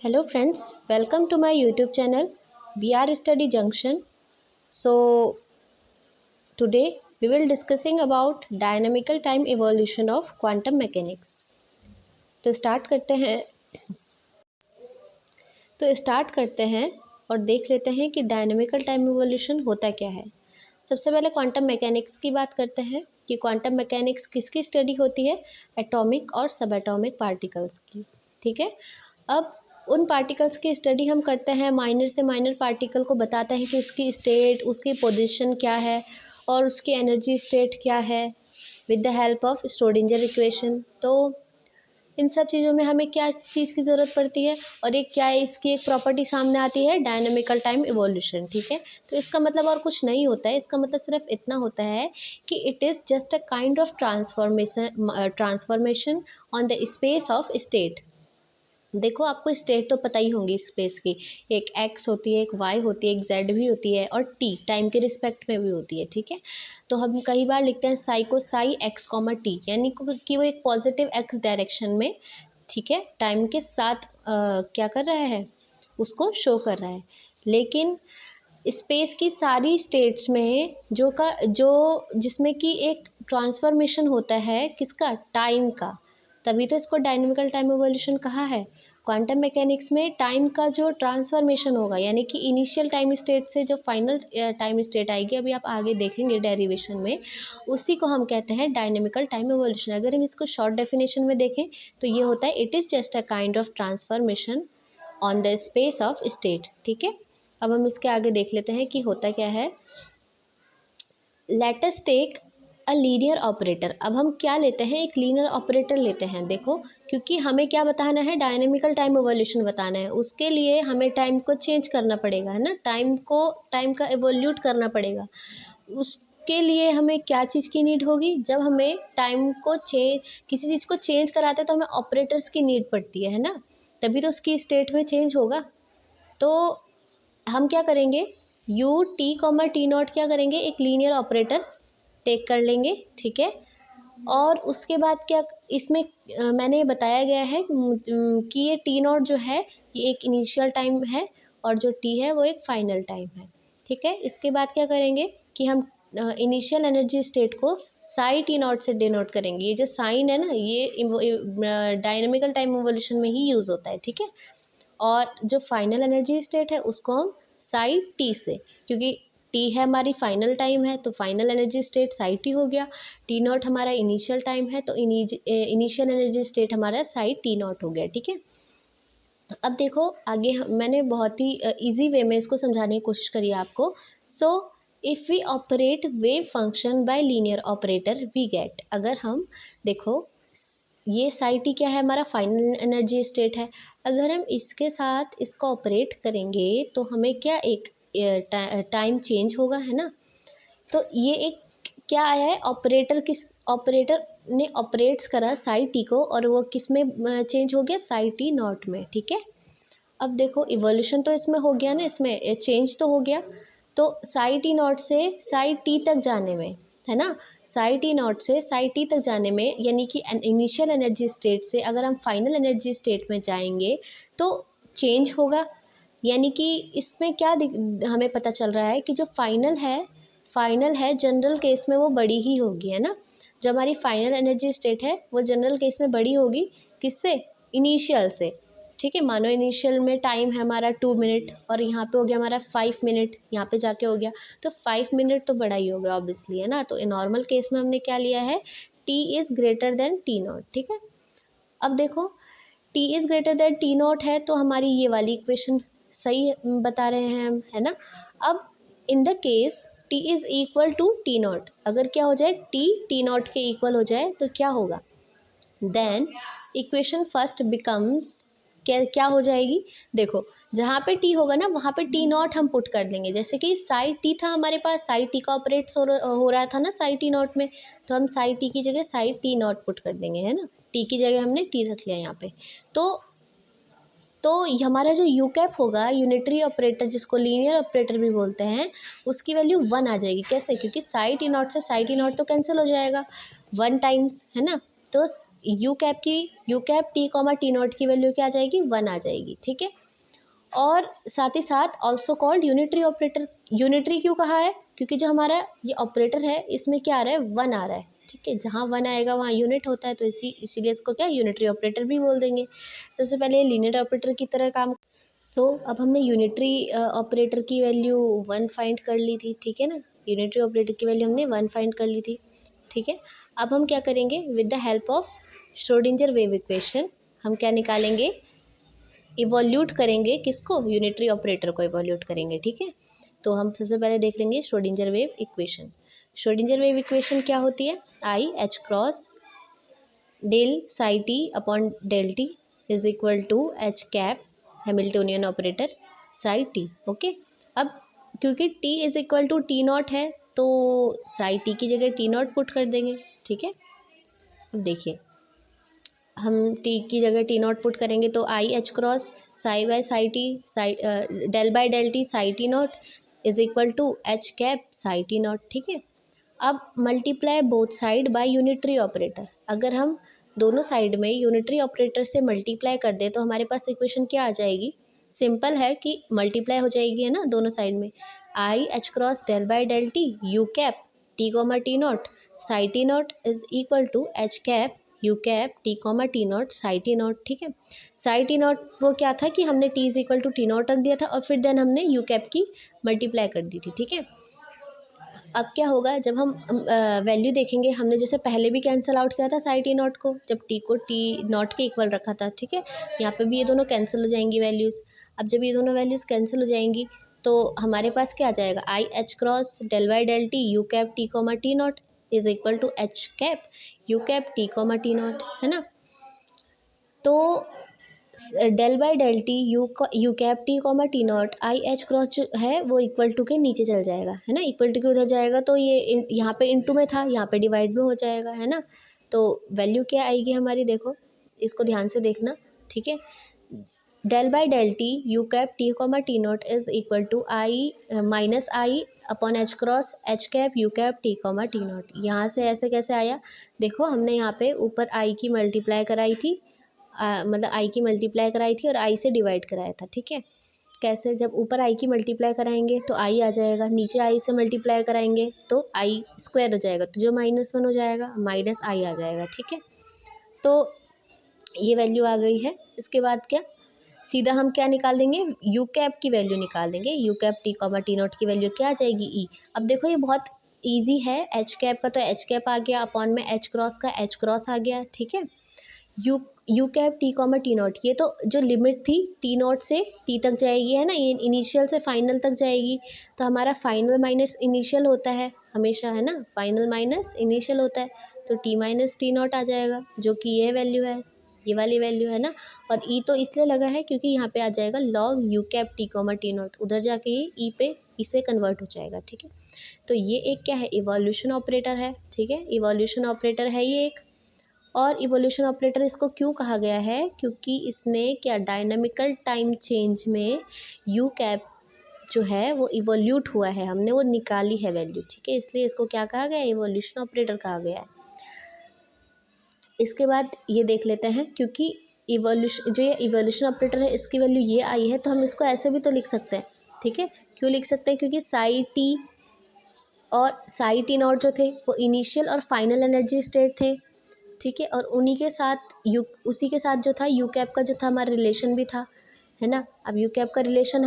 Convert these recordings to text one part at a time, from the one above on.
Hello friends, welcome to my YouTube channel VR Study Junction. So today we will discussing about dynamical time evolution of quantum mechanics. तो start करते हैं और देख लेते हैं कि डायनामिकल टाइम इवोल्यूशन होता क्या है। सबसे पहले क्वांटम मैकेनिक्स की बात करते हैं कि क्वांटम मैकेनिक्स किसकी स्टडी होती है, एटॉमिक और सब एटॉमिक पार्टिकल्स की। ठीक है, अब उन पार्टिकल्स की स्टडी हम करते हैं, माइनर से माइनर पार्टिकल को बताते हैं कि उसकी स्टेट, उसकी पोजीशन क्या है और उसकी एनर्जी स्टेट क्या है with the help of Schrodinger equation. तो इन सब चीज़ों में हमें क्या चीज़ की ज़रूरत पड़ती है और एक क्या है, इसकी एक प्रॉपर्टी सामने आती है, डायनामिकल टाइम इवोल्यूशन। ठीक है, तो इसका मतलब और कुछ नहीं होता है, इसका मतलब सिर्फ इतना होता है कि it is just a kind of transformation on the space of state. देखो, आपको स्टेट तो पता ही होंगी स्पेस की, एक एक्स होती है, एक वाई होती है, एक जेड भी होती है और टी टाइम के रिस्पेक्ट में भी होती है। ठीक है, तो हम कई बार लिखते हैं साई को साई एक्स कॉमा टी, यानी कि वो एक पॉजिटिव एक्स डायरेक्शन में, ठीक है, टाइम के साथ क्या कर रहा है, उसको शो कर रहा है। लेकिन स्पेस की सारी स्टेट्स में जो जिसमें कि एक ट्रांसफॉर्मेशन होता है, किसका, टाइम का, तभी तो इसको डायनामिकल टाइम इवोल्यूशन कहा है। क्वांटम मैकेनिक्स में टाइम का जो ट्रांसफॉर्मेशन होगा, यानी कि इनिशियल टाइम स्टेट से जो फाइनल टाइम स्टेट आएगी, अभी आप आगे देखेंगे डेरिवेशन में, उसी को हम कहते हैं डायनामिकल टाइम इवोल्यूशन। अगर हम इसको शॉर्ट डेफिनेशन में देखें तो ये होता है, it is just a kind of transformation on the space of state. ठीक है, अब हम इसके आगे देख लेते हैं कि होता क्या है। Let us take a linear operator. अब हम क्या लेते हैं, एक लीनियर ऑपरेटर लेते हैं। देखो, क्योंकि हमें क्या बताना है, डायनामिकल टाइम इवोल्यूशन बताना है, उसके लिए हमें टाइम को चेंज करना पड़ेगा, है ना, टाइम का इवोल्यूट करना पड़ेगा। उसके लिए हमें क्या चीज़ की नीड होगी, जब हमें टाइम को किसी चीज़ को चेंज कराते हैं तो हमें ऑपरेटर्स की नीड पड़ती है ना, तभी तो उसकी स्टेट में चेंज होगा। तो हम क्या करेंगे, U T comma t not क्या करेंगे, एक लीनियर ऑपरेटर टेक कर लेंगे। ठीक है, और उसके बाद क्या, इसमें मैंने ये बताया गया है कि ये टी नॉट जो है ये एक इनिशियल टाइम है और जो टी है वो एक फाइनल टाइम है। ठीक है, इसके बाद क्या करेंगे कि हम इनिशियल एनर्जी स्टेट को साई टी नॉट से डिनोट करेंगे। ये जो साइन है ना, ये डायनामिकल टाइम इवोल्यूशन में ही यूज़ होता है। ठीक है, और जो फाइनल एनर्जी स्टेट है उसको हम साई टी से, क्योंकि टी है हमारी फाइनल टाइम है तो final energy state Sai T हो गया, टी नॉट हमारा इनिशियल टाइम है तो इनिशियल एनर्जी स्टेट हमारा साई टी नॉट हो गया। ठीक है, अब देखो आगे मैंने बहुत ही इजी वे में इसको समझाने की कोशिश करी है आपको। So if we operate wave function by linear operator we get, अगर हम देखो, ये साई टी क्या है, हमारा फाइनल एनर्जी स्टेट है, अगर हम इसके साथ इसको ऑपरेट करेंगे तो हमें क्या, एक टाइम चेंज होगा, है ना। तो ये एक क्या आया है, ऑपरेटर ने ऑपरेट्स करा साई टी को और वो किस में चेंज हो गया, साई टी नॉट में। ठीक है, अब देखो इवोल्यूशन तो इसमें हो गया ना, इसमें चेंज तो हो गया, तो साई टी नॉट से साई टी तक जाने में, है ना, साई टी नॉट से साई टी तक जाने में, यानी कि इनिशियल एनर्जी स्टेट से अगर हम फाइनल एनर्जी स्टेट में जाएंगे तो चेंज होगा। यानी कि इसमें क्या हमें पता चल रहा है कि जो फाइनल है जनरल केस में वो बड़ी ही होगी, है ना। जो हमारी फाइनल एनर्जी स्टेट है वो जनरल केस में बड़ी होगी, किससे, इनिशियल से। ठीक है, मानो इनिशियल में टाइम है हमारा 2 मिनट और यहाँ पे हो गया हमारा 5 मिनट, यहाँ पे जाके हो गया, तो 5 मिनट तो बड़ा ही हो गया ऑब्वियसली, है ना। तो नॉर्मल केस में हमने क्या लिया है, T is greater than T nought. ठीक है, अब देखो T is greater than T nought है तो हमारी ये वाली इक्वेशन सही बता रहे हैं हम, है ना। अब in the case t is equal to t nought, अगर क्या हो जाए, टी नॉट के इक्वल हो जाए तो क्या होगा, देन इक्वेशन फर्स्ट बिकम्स, क्या हो जाएगी, देखो जहाँ पे टी होगा ना वहाँ पे टी नॉट हम पुट कर देंगे। जैसे कि साई टी था हमारे पास, साई टी का ऑपरेट्स हो रहा था ना साई टी नॉट में, तो हम साई टी की जगह साई टी नॉट पुट कर देंगे, है ना, टी की जगह हमने टी रख लिया यहाँ पे। तो हमारा जो यू कैप होगा, यूनिटरी ऑपरेटर जिसको लीनियर ऑपरेटर भी बोलते हैं, उसकी वैल्यू 1 आ जाएगी। कैसे, क्योंकि साई टी नॉट से साई टी नॉट तो कैंसिल हो जाएगा 1 टाइम्स, है ना। तो you cap t comma t not की वैल्यू क्या आ जाएगी, 1 आ जाएगी, ठीक है। और साथ ही साथ also called unitary operator. Unitary क्यों कहा है, क्योंकि जो हमारा ये ऑपरेटर है इसमें क्या आ रहा है, 1 आ रहा है, ठीक है। जहाँ 1 आएगा वहाँ यूनिट होता है, तो इसीलिए इसको क्या यूनिटरी ऑपरेटर भी बोल देंगे। सबसे पहले लीनियर ऑपरेटर की तरह काम। अब हमने यूनिटरी ऑपरेटर की वैल्यू 1 फाइंड कर ली थी, ठीक है ना। यूनिटरी ऑपरेटर की वैल्यू हमने 1 फाइंड कर ली थी, ठीक है। अब हम क्या करेंगे, with the help of Schrödinger wave equation हम क्या निकालेंगे, इवोल्यूट करेंगे किसको, यूनिटरी ऑपरेटर को इवोल्यूट करेंगे, ठीक है। तो हम सबसे पहले देख लेंगे Schrodinger wave equation. Schrodinger wave equation क्या होती है, i h cross del psi t upon del t is equal to h cap Hamiltonian operator psi t, okay. अब क्योंकि t is equal to t nought है, तो Sai T की जगह T not put कर देंगे, ठीक है। अब देखिए, हम टी की जगह टी नॉट पुट करेंगे तो i h cross psi by psi t, psi del by del t psi t nought is equal to h cap psi t nought, ठीक है। अब multiply both side by unitary operator. अगर हम दोनों side में unitary operator से multiply कर दें तो हमारे पास इक्वेशन क्या आ जाएगी, सिंपल है कि मल्टीप्लाई हो जाएगी, है ना, दोनों साइड में। I h cross del by del t u cap t comma t nought psi t nought is equal to h cap u cap t comma t nought psi t nought, ठीक है। Sai t not वो क्या था कि हमने t is equal to t nought रख दिया था और फिर देन हमने यू कैप की मल्टीप्लाई कर दी थी, ठीक है। अब क्या होगा, जब हम वैल्यू देखेंगे, हमने जैसे पहले भी कैंसिल आउट किया था साई टी नॉट को, जब टी को टी नॉट के इक्वल रखा था, ठीक है। यहाँ पे भी ये दोनों कैंसिल हो जाएंगी वैल्यूज़। अब जब ये दोनों वैल्यूज़ कैंसिल हो जाएंगी तो हमारे पास क्या आ जाएगा, i h cross del by del t u cap t comma t nought is equal to h cap u cap t comma t nought, है ना। तो del by del t u cap t comma t nought i h cross जो है वो equal to के नीचे चल जाएगा, है ना। इक्वल टू के उधर जाएगा तो ये यहाँ पे इनटू में था, यहाँ पे डिवाइड में हो जाएगा, है ना। तो वैल्यू क्या आएगी हमारी, देखो इसको ध्यान से देखना, ठीक है। Del by del t u cap t comma t nought is equal to i minus i upon h cross h cap u cap t comma t nought. यहाँ से ऐसे कैसे आया, देखो हमने यहाँ पे ऊपर आई की मल्टीप्लाई कराई थी, मतलब आई की मल्टीप्लाई कराई थी और आई से डिवाइड कराया था, ठीक है। कैसे, जब ऊपर आई की मल्टीप्लाई कराएंगे तो आई आ जाएगा, नीचे आई से मल्टीप्लाई कराएंगे तो आई स्क्वायर हो जाएगा, तो जो -1 हो जाएगा माइनस आई आ जाएगा, ठीक है। तो ये वैल्यू आ गई है। इसके बाद क्या, सीधा हम क्या निकाल देंगे, यू कैप की वैल्यू निकाल देंगे। You cap t comma t not की वैल्यू क्या आ जाएगी, ई। अब देखो ये बहुत ईजी है, एच कैप का तो एच कैप आ गया, अपॉन में एच क्रॉस का एच क्रॉस आ गया, ठीक है। You cap t comma t not, ये तो जो लिमिट थी टी नॉट से टी तक जाएगी, है ना, ये इनिशियल से फाइनल तक जाएगी। तो हमारा फाइनल माइनस इनिशियल होता है हमेशा, है ना, फाइनल माइनस इनिशियल होता है, तो टी माइनस टी नॉट आ जाएगा, जो कि ये वैल्यू है, ये वाली वैल्यू है ना। और ई तो इसलिए लगा है क्योंकि यहाँ पे आ जाएगा log you cap t comma t not, उधर जाके ये ई पे इसे कन्वर्ट हो जाएगा, ठीक है। तो ये एक क्या है, इवोल्यूशन ऑपरेटर है, ठीक है, इवोल्यूशन ऑपरेटर है ये एक। और इवोल्यूशन ऑपरेटर इसको क्यों कहा गया है, क्योंकि इसने क्या, डायनामिकल टाइम चेंज में यू कैप जो है वो इवोल्यूट हुआ है, हमने वो निकाली है वैल्यू, ठीक है, इसलिए इसको क्या कहा गया है, इवोल्यूशन ऑपरेटर कहा गया है। इसके बाद ये देख लेते हैं, क्योंकि जो ये इवोल्यूशन ऑपरेटर है इसकी वैल्यू ये आई है, तो हम इसको ऐसे भी तो लिख सकते हैं, ठीक है। क्यों लिख सकते हैं, क्योंकि साई टी और साई टी नॉट जो थे वो इनिशियल और फाइनल एनर्जी स्टेट थे, ठीक है। और उन्हीं के साथ उसी के साथ जो था यू कैप का जो था हमारा रिलेशन भी था, है ना। अब यू कैप का रिलेशन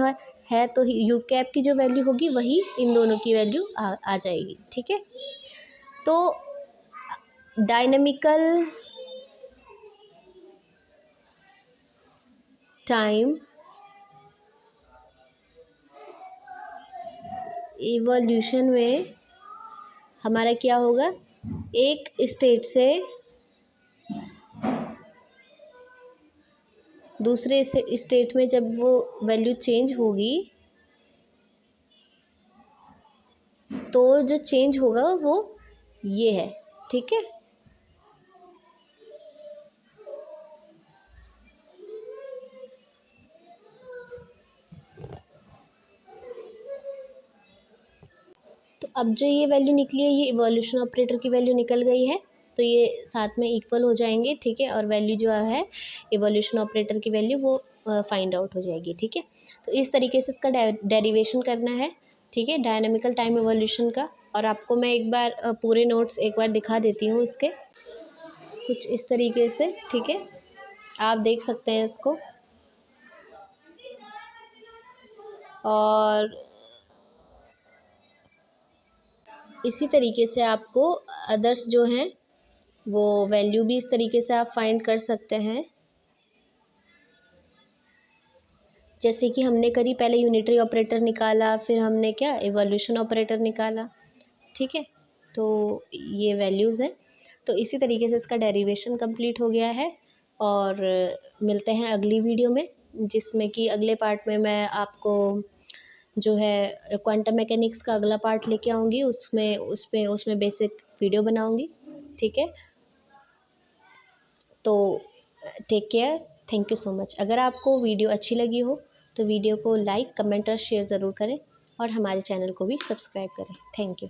है तो यू कैप की जो वैल्यू होगी वही इन दोनों की वैल्यू आ जाएगी, ठीक है। तो डायनेमिकल टाइम इवोल्यूशन में हमारा क्या होगा, एक स्टेट से दूसरे स्टेट में जब वो वैल्यू चेंज होगी तो जो चेंज होगा वो ये है, ठीक है। तो अब जो ये वैल्यू निकली है ये इवोल्यूशन ऑपरेटर की वैल्यू निकल गई है, तो ये साथ में इक्वल हो जाएंगे, ठीक है। और वैल्यू जो है इवोल्यूशन ऑपरेटर की वैल्यू वो फाइंड आउट हो जाएगी, ठीक है। तो इस तरीके से इसका डेरिवेशन करना है, ठीक है, डायनामिकल टाइम इवोल्यूशन का। और आपको मैं एक बार पूरे नोट्स एक बार दिखा देती हूँ इसके, कुछ इस तरीके से, ठीक है। आप देख सकते हैं इसको। और इसी तरीके से आपको अदर्स जो हैं वो वैल्यू भी इस तरीके से आप फाइंड कर सकते हैं, जैसे कि हमने करी, पहले यूनिटरी ऑपरेटर निकाला, फिर हमने क्या इवोल्यूशन ऑपरेटर निकाला, ठीक है। तो ये वैल्यूज़ हैं। तो इसी तरीके से इसका डेरिवेशन कंप्लीट हो गया है। और मिलते हैं अगली वीडियो में, जिसमें कि अगले पार्ट में मैं आपको जो है क्वांटम मैकेनिक्स का अगला पार्ट लेके आऊँगी। उसमें बेसिक वीडियो बनाऊँगी, ठीक है। तो take care, thank you so much. अगर आपको वीडियो अच्छी लगी हो तो वीडियो को लाइक, कमेंट और शेयर ज़रूर करें, और हमारे चैनल को भी सब्सक्राइब करें। Thank you.